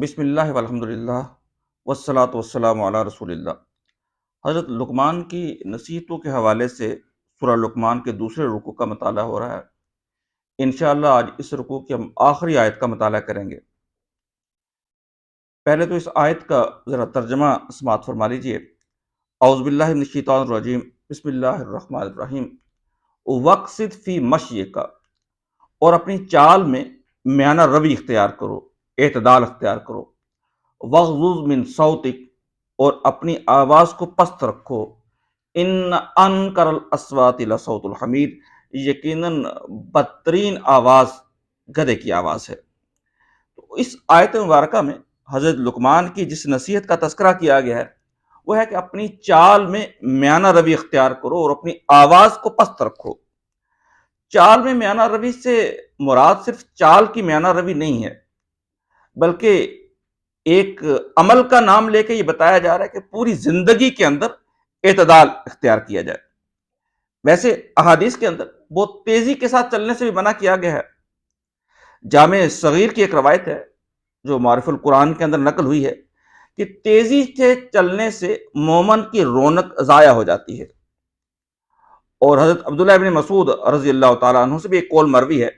بسم اللہ والحمد للہ والصلاۃ والسلام علی رسول اللہ۔ حضرت لقمان کی نصیحتوں کے حوالے سے سورہ لقمان کے دوسرے رکوع کا مطالعہ ہو رہا ہے۔ انشاءاللہ آج اس رکوع کی ہم آخری آیت کا مطالعہ کریں گے۔ پہلے تو اس آیت کا ذرا ترجمہ سماعت فرما لیجئے۔ اعوذ باللہ من الشیطان الرجیم، بسم اللہ الرحمن الرحیم۔ وقصد فی مشیک، اور اپنی چال میں میانہ روی اختیار کرو، اعتدال اختیار کرو۔ وغضض من صوتک، اور اپنی آواز کو پست رکھو۔ ان انکر الاصوات لصوت الحمیر، یقیناً بدترین آواز گدھے کی آواز ہے۔ تو اس آیت مبارکہ میں حضرت لقمان کی جس نصیحت کا تذکرہ کیا گیا ہے وہ ہے کہ اپنی چال میں میانہ روی اختیار کرو اور اپنی آواز کو پست رکھو۔ چال میں میانہ روی سے مراد صرف چال کی میانہ روی نہیں ہے، بلکہ ایک عمل کا نام لے کے یہ بتایا جا رہا ہے کہ پوری زندگی کے اندر اعتدال اختیار کیا جائے۔ ویسے احادیث کے اندر بہت تیزی کے ساتھ چلنے سے بھی منع کیا گیا ہے۔ جامع صغیر کی ایک روایت ہے جو معارف القرآن کے اندر نقل ہوئی ہے کہ تیزی سے چلنے سے مومن کی رونق ضائع ہو جاتی ہے۔ اور حضرت عبداللہ ابن مسعود رضی اللہ تعالیٰ عنہ سے بھی ایک قول مروی ہے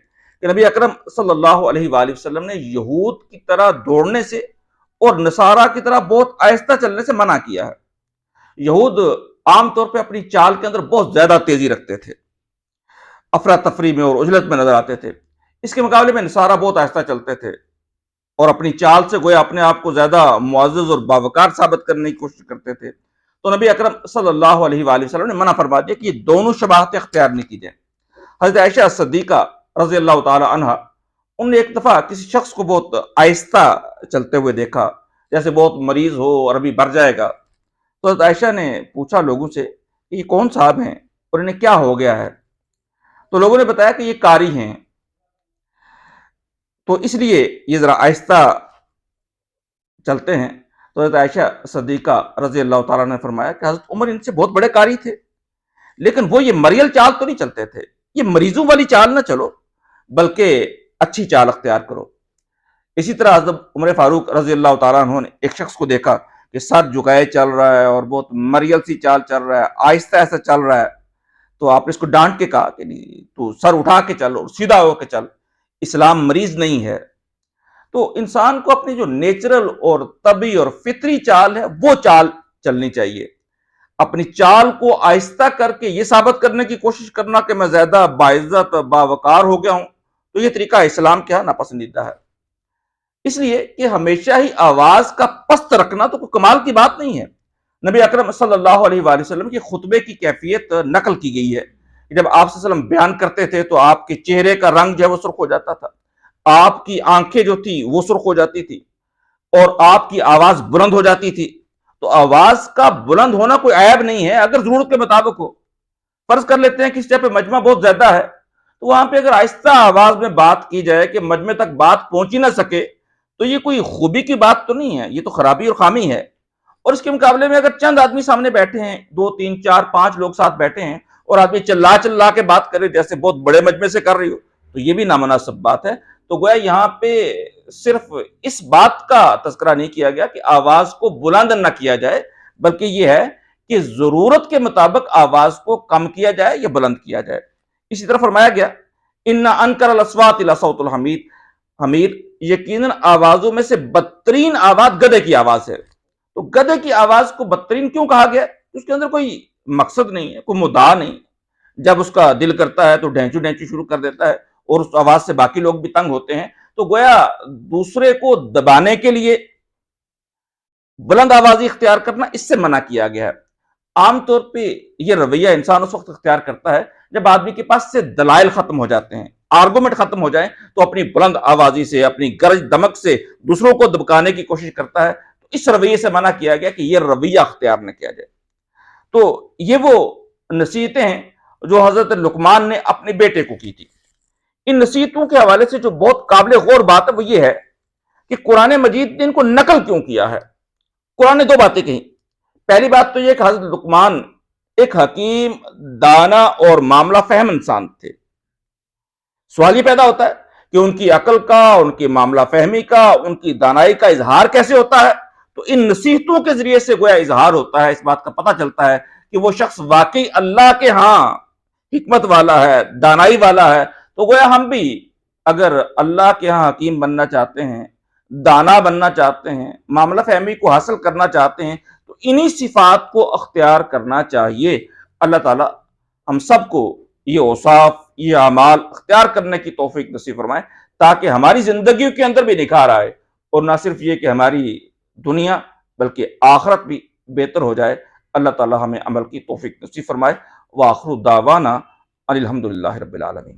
کہ نبی اکرم صلی اللہ علیہ وآلہ وسلم نے یہود کی طرح دوڑنے سے اور نصارہ کی طرح بہت آہستہ چلنے سے منع کیا ہے۔ یہود عام طور پہ اپنی چال کے اندر بہت زیادہ تیزی رکھتے تھے، افراتفری میں اور عجلت میں نظر آتے تھے۔ اس کے مقابلے میں نصارہ بہت آہستہ چلتے تھے اور اپنی چال سے گویا اپنے آپ کو زیادہ معزز اور باوقار ثابت کرنے کی کوشش کرتے تھے۔ تو نبی اکرم صلی اللہ علیہ وآلہ وسلم نے منع فرما دیا کہ یہ دونوں شباہتیں اختیار نہیں کی جائیں۔ حضرت عائشہ صدیقہ رضی اللہ تعالی عنہ، انہوں نے ایک دفعہ کسی شخص کو بہت آہستہ چلتے ہوئے دیکھا، جیسے بہت مریض ہو اور ابھی بر جائے گا۔ تو حضرت عائشہ نے پوچھا لوگوں سے کہ یہ کون صاحب ہیں اور انہیں کیا ہو گیا ہے؟ تو لوگوں نے بتایا کہ یہ قاری ہیں، تو اس لیے یہ ذرا آہستہ چلتے ہیں۔ تو حضرت عائشہ صدیقہ رضی اللہ تعالیٰ نے فرمایا کہ حضرت عمر ان سے بہت بڑے قاری تھے، لیکن وہ یہ مریل چال تو نہیں چلتے تھے۔ یہ مریضوں والی چال نہ چلو، بلکہ اچھی چال اختیار کرو۔ اسی طرح حضرت عمر فاروق رضی اللہ تعالیٰ عنہ نے ایک شخص کو دیکھا کہ سر جھکائے چل رہا ہے اور بہت مریل سی چال چل رہا ہے، آہستہ آہستہ چل رہا ہے۔ تو آپ نے اس کو ڈانٹ کے کہا کہ نہیں، تو سر اٹھا کے چل اور سیدھا ہو کے چل، اسلام مریض نہیں ہے۔ تو انسان کو اپنی جو نیچرل اور طبعی اور فطری چال ہے وہ چال چلنی چاہیے۔ اپنی چال کو آہستہ کر کے یہ ثابت کرنے کی کوشش کرنا کہ میں زیادہ باعزت باوقار ہو گیا ہوں، تو یہ طریقہ اسلام کیا ناپسندیدہ ہے۔ اس لیے کہ ہمیشہ ہی آواز کا پست رکھنا تو کوئی کمال کی بات نہیں ہے۔ نبی اکرم صلی اللہ علیہ وآلہ وسلم کی خطبے کی کیفیت نقل کی گئی ہے۔ جب آپ صلی اللہ علیہ وسلم بیان کرتے تھے تو آپ کے چہرے کا رنگ جو ہے وہ سرخ ہو جاتا تھا، آپ کی آنکھیں جو تھی وہ سرخ ہو جاتی تھی اور آپ کی آواز بلند ہو جاتی تھی۔ تو آواز کا بلند ہونا کوئی عیب نہیں ہے اگر ضرورت کے مطابق ہو۔ فرض کر لیتے ہیں کہ اس جگہ پہ مجمع بہت زیادہ ہے، تو وہاں پہ اگر آہستہ آواز میں بات کی جائے کہ مجمع تک بات پہنچ ہی نہ سکے تو یہ کوئی خوبی کی بات تو نہیں ہے، یہ تو خرابی اور خامی ہے۔ اور اس کے مقابلے میں اگر چند آدمی سامنے بیٹھے ہیں، 2 3 4 5 لوگ ساتھ بیٹھے ہیں اور آدمی چلا چلا کے بات کرے جیسے بہت بڑے مجمع سے کر رہی ہو، تو یہ بھی نامناسب بات ہے۔ تو گویا یہاں پہ صرف اس بات کا تذکرہ نہیں کیا گیا کہ آواز کو بلند نہ کیا جائے، بلکہ یہ ہے کہ ضرورت کے مطابق آواز کو کم کیا جائے یا بلند کیا جائے۔ اسی طرح فرمایا گیا ان انکر الاصوات لصوت الحمیر، یقیناً آوازوں میں سے بدترین آواز گدھے کی آواز ہے۔ تو گدھے کی آواز کو بدترین کیوں کہا گیا؟ اس کے اندر کوئی مقصد نہیں ہے، کوئی مدعا نہیں۔ جب اس کا دل کرتا ہے تو ڈھینچو ڈھینچو شروع کر دیتا ہے اور اس آواز سے باقی لوگ بھی تنگ ہوتے ہیں۔ تو گویا دوسرے کو دبانے کے لیے بلند آوازی اختیار کرنا اس سے منع کیا گیا ہے۔ عام طور پہ یہ رویہ انسان اس وقت اختیار کرتا ہے جب آدمی کے پاس سے دلائل ختم ہو جاتے ہیں، آرگومنٹ ختم ہو جائیں، تو اپنی بلند آوازی سے، اپنی گرج دمک سے دوسروں کو دبکانے کی کوشش کرتا ہے۔ تو اس رویے سے منع کیا گیا کہ یہ رویہ اختیار نہ کیا جائے۔ تو یہ وہ نصیحتیں ہیں جو حضرت لقمان نے اپنے بیٹے کو کی تھی۔ ان نصیحتوں کے حوالے سے جو بہت قابل غور بات ہے وہ یہ ہے کہ قرآن مجید نے ان کو نقل کیوں کیا ہے۔ قرآن نے 2 باتیں کہیں۔ پہلی بات تو یہ کہ حضرت لقمان ایک حکیم، دانا اور معاملہ فہم انسان تھے۔ سوال یہ پیدا ہوتا ہے کہ ان کی عقل کا، ان کی معاملہ فہمی کا، ان کی دانائی کا اظہار کیسے ہوتا ہے۔ تو ان نصیحتوں کے ذریعے سے گویا اظہار ہوتا ہے، اس بات کا پتہ چلتا ہے کہ وہ شخص واقعی اللہ کے ہاں حکمت والا ہے، دانائی والا ہے۔ تو گویا ہم بھی اگر اللہ کے ہاں حکیم بننا چاہتے ہیں، دانا بننا چاہتے ہیں، معاملہ فہمی کو حاصل کرنا چاہتے ہیں، تو انہی صفات کو اختیار کرنا چاہیے۔ اللہ تعالی ہم سب کو یہ اوصاف، یہ اعمال اختیار کرنے کی توفیق نصیب فرمائے، تاکہ ہماری زندگیوں کے اندر بھی نکھار آئے، اور نہ صرف یہ کہ ہماری دنیا بلکہ آخرت بھی بہتر ہو جائے۔ اللہ تعالی ہمیں عمل کی توفیق نصیب فرمائے۔ وآخر دعوانا ان الحمد للہ رب العالمین۔